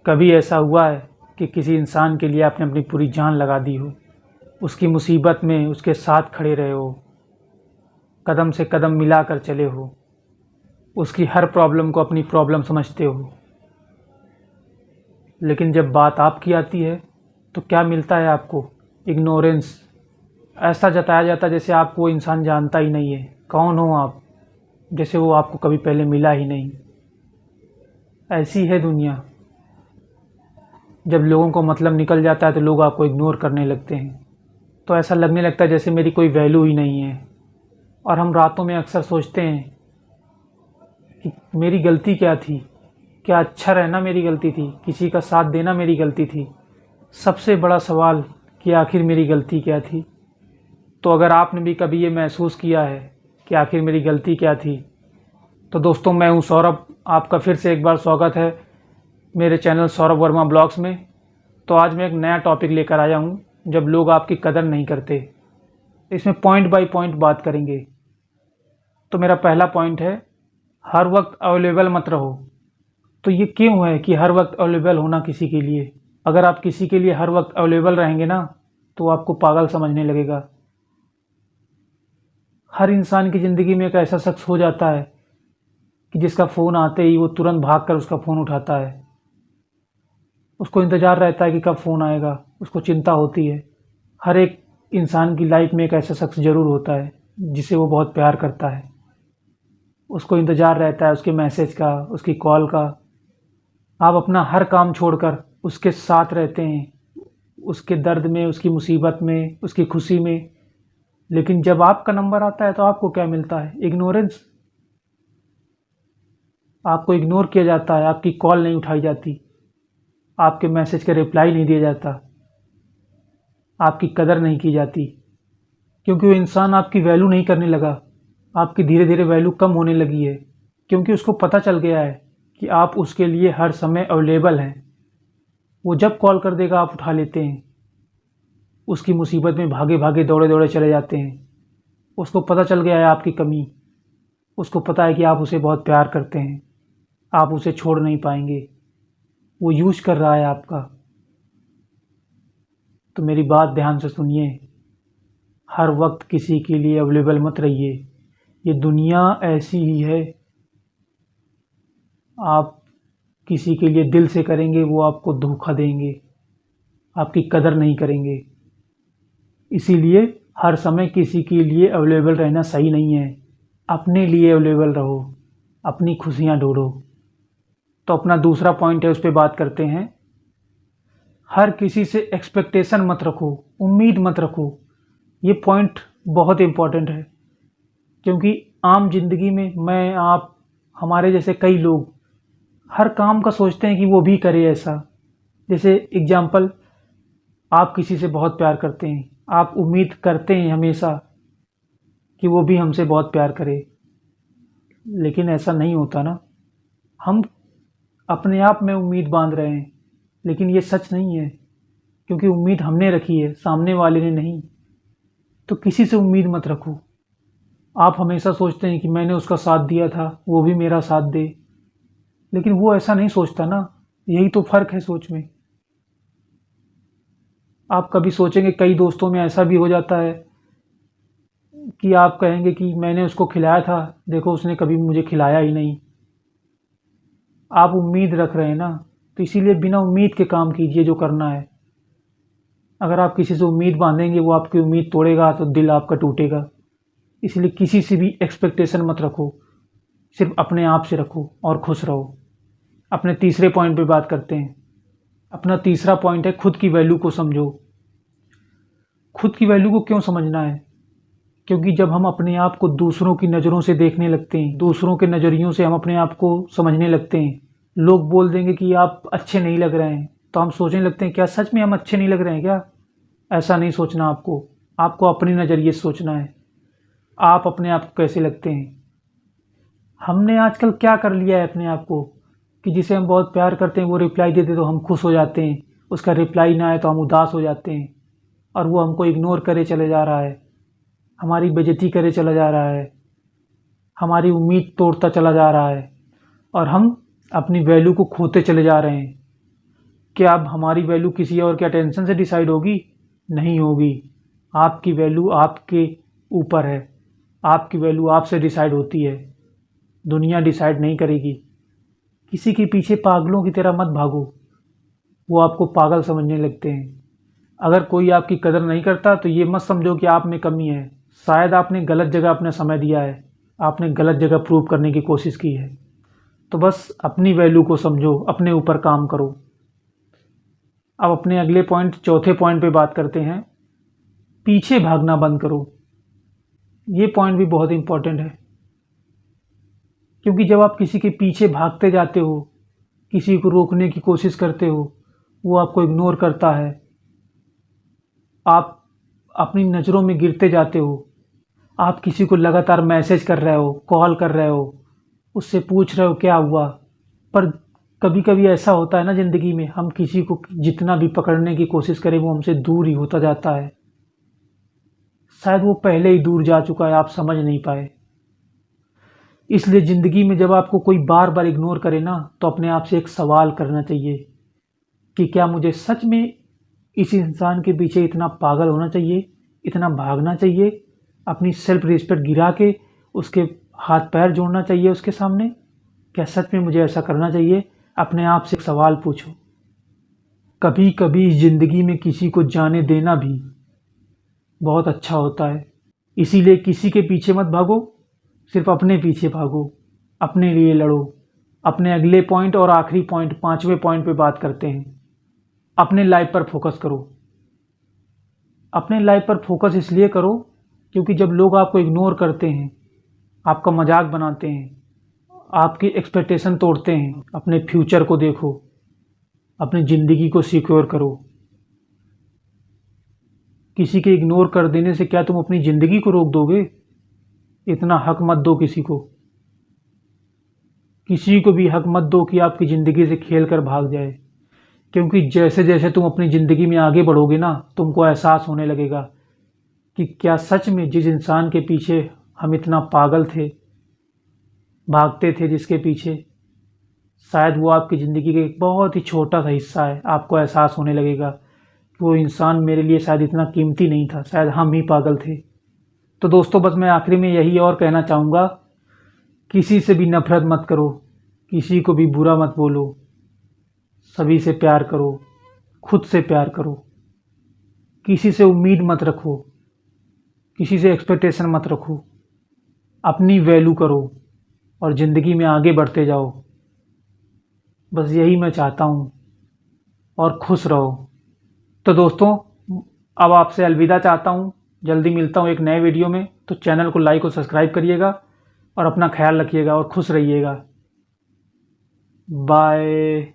कभी ऐसा हुआ है कि किसी इंसान के लिए आपने अपनी पूरी जान लगा दी हो, उसकी मुसीबत में उसके साथ खड़े रहे हो, कदम से कदम मिलाकर चले हो, उसकी हर प्रॉब्लम को अपनी प्रॉब्लम समझते हो, लेकिन जब बात आपकी आती है तो क्या मिलता है आपको? इग्नोरेंस। ऐसा जताया जाता है जैसे आपको वो इंसान जानता ही नहीं है। कौन हो आप? जैसे वो आपको कभी पहले मिला ही नहीं। ऐसी है दुनिया। जब लोगों को मतलब निकल जाता है तो लोग आपको इग्नोर करने लगते हैं, तो ऐसा लगने लगता है जैसे मेरी कोई वैल्यू ही नहीं है। और हम रातों में अक्सर सोचते हैं कि मेरी गलती क्या थी? क्या अच्छा रहना मेरी गलती थी? किसी का साथ देना मेरी गलती थी? सबसे बड़ा सवाल कि आखिर मेरी गलती क्या थी? तो अगर आपने भी कभी ये महसूस किया है कि आखिर मेरी गलती क्या थी, तो दोस्तों मैं हूँ सौरभ। आपका फिर से एक बार स्वागत है मेरे चैनल सौरभ वर्मा ब्लॉग्स में। तो आज मैं एक नया टॉपिक लेकर आया हूँ, जब लोग आपकी कदर नहीं करते। इसमें पॉइंट बाय पॉइंट बात करेंगे। तो मेरा पहला पॉइंट है, हर वक्त अवेलेबल मत रहो। तो ये क्यों है कि हर वक्त अवेलेबल होना किसी के लिए? अगर आप किसी के लिए हर वक्त अवेलेबल रहेंगे ना, तो आपको पागल समझने लगेगा। हर इंसान की ज़िंदगी में एक ऐसा शख्स हो जाता है कि जिसका फ़ोन आते ही वो तुरंत भागकर उसका फ़ोन उठाता है। उसको इंतज़ार रहता है कि कब फ़ोन आएगा, उसको चिंता होती है। हर एक इंसान की लाइफ में एक ऐसा शख्स ज़रूर होता है जिसे वो बहुत प्यार करता है। उसको इंतज़ार रहता है उसके मैसेज का, उसकी कॉल का। आप अपना हर काम छोड़कर उसके साथ रहते हैं, उसके दर्द में, उसकी मुसीबत में, उसकी खुशी में। लेकिन जब आपका नंबर आता है तो आपको क्या मिलता है? इग्नोरेंस। आपको इग्नोर किया जाता है, आपकी कॉल नहीं उठाई जाती, आपके मैसेज का रिप्लाई नहीं दिया जाता, आपकी कदर नहीं की जाती, क्योंकि वो इंसान आपकी वैल्यू नहीं करने लगा। आपकी धीरे धीरे वैल्यू कम होने लगी है, क्योंकि उसको पता चल गया है कि आप उसके लिए हर समय अवेलेबल हैं। वो जब कॉल कर देगा आप उठा लेते हैं, उसकी मुसीबत में भागे भागे दौड़े दौड़े चले जाते हैं। उसको पता चल गया है आपकी कमी, उसको पता है कि आप उसे बहुत प्यार करते हैं, आप उसे छोड़ नहीं पाएंगे। वो यूज कर रहा है आपका। तो मेरी बात ध्यान से सुनिए, हर वक्त किसी के लिए अवेलेबल मत रहिए। ये दुनिया ऐसी ही है। आप किसी के लिए दिल से करेंगे, वो आपको धोखा देंगे, आपकी कदर नहीं करेंगे। इसीलिए हर समय किसी के लिए अवेलेबल रहना सही नहीं है। अपने लिए अवेलेबल रहो, अपनी खुशियाँ ढूंढो। तो अपना दूसरा पॉइंट है, उस पर बात करते हैं। हर किसी से एक्सपेक्टेशन मत रखो, उम्मीद मत रखो। ये पॉइंट बहुत इम्पॉर्टेंट है, क्योंकि आम जिंदगी में मैं, आप, हमारे जैसे कई लोग हर काम का सोचते हैं कि वो भी करे ऐसा। जैसे एग्जाम्पल, आप किसी से बहुत प्यार करते हैं, आप उम्मीद करते हैं हमेशा कि वो भी हमसे बहुत प्यार करे, लेकिन ऐसा नहीं होता ना। हम अपने आप में उम्मीद बांध रहे हैं, लेकिन ये सच नहीं है, क्योंकि उम्मीद हमने रखी है, सामने वाले ने नहीं। तो किसी से उम्मीद मत रखो। आप हमेशा सोचते हैं कि मैंने उसका साथ दिया था, वो भी मेरा साथ दे, लेकिन वो ऐसा नहीं सोचता ना। यही तो फर्क है सोच में। आप कभी सोचेंगे, कई दोस्तों में ऐसा भी हो जाता है कि आप कहेंगे कि मैंने उसको खिलाया था, देखो उसने कभी मुझे खिलाया ही नहीं। आप उम्मीद रख रहे हैं ना, तो इसीलिए बिना उम्मीद के काम कीजिए जो करना है। अगर आप किसी से उम्मीद बांधेंगे, वो आपकी उम्मीद तोड़ेगा तो दिल आपका टूटेगा। इसलिए किसी से भी एक्सपेक्टेशन मत रखो, सिर्फ अपने आप से रखो और खुश रहो। अपने तीसरे पॉइंट पे बात करते हैं। अपना तीसरा पॉइंट है, खुद की वैल्यू को समझो। खुद की वैल्यू को क्यों समझना है? क्योंकि जब हम अपने आप को दूसरों की नज़रों से देखने लगते हैं, दूसरों के नज़रियों से हम अपने आप को समझने लगते हैं, लोग बोल देंगे कि आप अच्छे नहीं लग रहे हैं, तो हम सोचने लगते हैं क्या सच में हम अच्छे नहीं लग रहे हैं क्या? ऐसा नहीं सोचना आपको। आपको अपने नज़रिए से सोचना है, आप अपने आप को कैसे लगते हैं। हमने आजकल क्या कर लिया है अपने आप को कि जिसे हम बहुत प्यार करते हैं वो रिप्लाई देते तो हम खुश हो जाते हैं, उसका रिप्लाई ना आए तो हम उदास हो जाते हैं, और वो हमको इग्नोर करे चले जा रहा है, हमारी बेइज्जती करे चला जा रहा है, हमारी उम्मीद तोड़ता चला जा रहा है, और हम अपनी वैल्यू को खोते चले जा रहे हैं। क्या अब हमारी वैल्यू किसी और के अटेंशन से डिसाइड होगी? नहीं होगी। आपकी वैल्यू आपके ऊपर है। आपकी वैल्यू आपसे डिसाइड होती है, दुनिया डिसाइड नहीं करेगी। किसी के पीछे पागलों की तरह मत भागो, वो आपको पागल समझने लगते हैं। अगर कोई आपकी कदर नहीं करता तो ये मत समझो कि आप में कमी है। शायद आपने गलत जगह अपना समय दिया है, आपने गलत जगह प्रूव करने की कोशिश की है। तो बस अपनी वैल्यू को समझो, अपने ऊपर काम करो। अब अपने अगले पॉइंट, चौथे पॉइंट पे बात करते हैं। पीछे भागना बंद करो। ये पॉइंट भी बहुत इंपॉर्टेंट है, क्योंकि जब आप किसी के पीछे भागते जाते हो, किसी को रोकने की कोशिश करते हो, वो आपको इग्नोर करता है, आप अपनी नज़रों में गिरते जाते हो। आप किसी को लगातार मैसेज कर रहे हो, कॉल कर रहे हो, उससे पूछ रहे हो क्या हुआ, पर कभी कभी ऐसा होता है ना ज़िंदगी में, हम किसी को जितना भी पकड़ने की कोशिश करें वो हमसे दूर ही होता जाता है। शायद वो पहले ही दूर जा चुका है, आप समझ नहीं पाए। इसलिए ज़िंदगी में जब आपको कोई बार बार इग्नोर करे ना, तो अपने आप से एक सवाल करना चाहिए कि क्या मुझे सच में इस इंसान के पीछे इतना पागल होना चाहिए, इतना भागना चाहिए, अपनी सेल्फ रिस्पेक्ट गिरा के उसके हाथ पैर जोड़ना चाहिए उसके सामने? क्या सच में मुझे ऐसा करना चाहिए? अपने आप से एक सवाल पूछो। कभी कभी ज़िंदगी में किसी को जाने देना भी बहुत अच्छा होता है। इसीलिए किसी के पीछे मत भागो, सिर्फ अपने पीछे भागो, अपने लिए लड़ो। अपने अगले पॉइंट और आखिरी पॉइंट, पांचवें पॉइंट पे बात करते हैं। अपने लाइफ पर फोकस करो। अपने लाइफ पर फोकस इसलिए करो क्योंकि जब लोग आपको इग्नोर करते हैं, आपका मजाक बनाते हैं, आपकी एक्सपेक्टेशन तोड़ते हैं, अपने फ्यूचर को देखो, अपनी ज़िंदगी को सिक्योर करो। किसी के इग्नोर कर देने से क्या तुम अपनी ज़िंदगी को रोक दोगे? इतना हक मत दो किसी को। किसी को भी हक मत दो कि आपकी ज़िंदगी से खेल कर भाग जाए, क्योंकि जैसे जैसे तुम अपनी ज़िंदगी में आगे बढ़ोगे ना, तुमको एहसास होने लगेगा कि क्या सच में जिस इंसान के पीछे हम इतना पागल थे, भागते थे जिसके पीछे, शायद वो आपकी ज़िंदगी का एक बहुत ही छोटा सा हिस्सा है। आपको एहसास होने लगेगा कि वो इंसान मेरे लिए शायद इतना कीमती नहीं था, शायद हम ही पागल थे। तो दोस्तों, बस मैं आखिरी में यही और कहना चाहूँगा, किसी से भी नफरत मत करो, किसी को भी बुरा मत बोलो, सभी से प्यार करो, खुद से प्यार करो। किसी से उम्मीद मत रखो, किसी से एक्सपेक्टेशन मत रखो। अपनी वैल्यू करो और ज़िंदगी में आगे बढ़ते जाओ। बस यही मैं चाहता हूँ, और खुश रहो। तो दोस्तों, अब आपसे अलविदा चाहता हूँ। जल्दी मिलता हूँ एक नए वीडियो में। तो चैनल को लाइक और सब्सक्राइब करिएगा और अपना ख्याल रखिएगा और खुश रहिएगा। बाय।